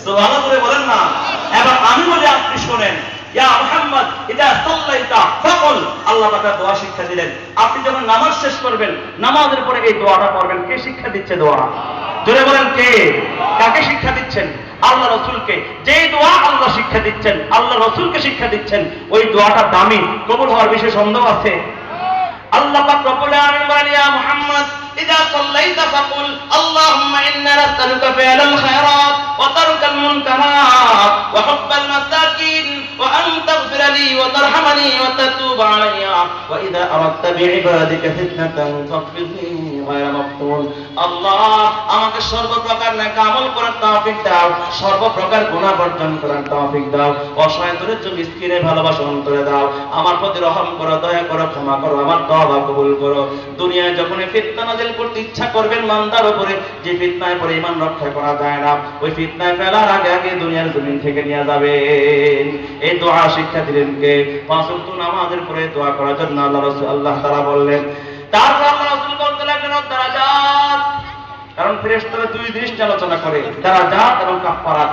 সুবহানাল্লাহ করে বলেন না। এবার আমি বলি আপনি শোনেন, ইয়া মুহাম্মদ ইদা সাল্লাইতা ফাকুল, আল্লাহ পাক দোয়া শিক্ষা দিলেন, আপনি যখন নামাজ শেষ করবেন নামাজের পরে এই দোয়াটা পড়বেন। কে শিক্ষা দিচ্ছে দোয়া? জোরে বলেন কে? কাকে শিক্ষা দিচ্ছেন? আল্লাহ রাসূলকে। যেই দোয়া আল্লাহ শিক্ষা দিচ্ছেন, আল্লাহ রাসূলকে শিক্ষা দিচ্ছেন, ওই দোয়াটা দামি, কবুল হওয়ার বিষয়ে সন্দেহ আছে? আল্লাহ পাক রব্বুল আলামিন বলেন, ইয়া মুহাম্মদ ইযা সাল্লাইতা ফাকুল আল্লাহুম্মা ইন্না নাসআলুকা ফি'লাল খায়রাত ওয়া তারকাল মুনকারাত ওয়া হুব্বাল মাসাকিন ওয়া আন তাগফিরা লি ওয়া তারহামানি ওয়া তাতুবা আলাইয়া ওয়া ইযা আরাদতা বিইবাদিকা ফিতনাতান ফাগফিরনি গায়রা মাফতুন। আল্লাহ আমাকে সর্বপ্রকার নেক আমল করার তৌফিক দাও, সর্বপ্রকার গুনাহ বর্জন করার তৌফিক দাও, অসহায় দরিদ্র মিসকিনের ভালোবাসা অন্তরে দাও, আমার প্রতি রহম করো, দয়া করো, ক্ষমা করো, আমার তওবা কবুল করো। দুনিয়ায় যখন ফিতনা নাযিল করতে ইচ্ছা করবেন বান্দার উপরে, যে ফিতনায় পড়ে ঈমান রক্ষা করা যায় না, ওই ফিতনায় ফেলার আগে আগে দুনিয়ার জমিন থেকে নিয়ে যাবেন। এই দোয়া শিক্ষা দিলেন কে? পাঁচ ওয়াক্ত নামাজের পরে দোয়া করার জন্য আল্লাহ তাআলা বললেন। তারপর আল্লাহ রাসূল বলতে লাগলেন দারাজাত, কারণ ফেরেশতারা দুই জিনিস আলোচনা করে, দারাজাত এবং কাফফারাত।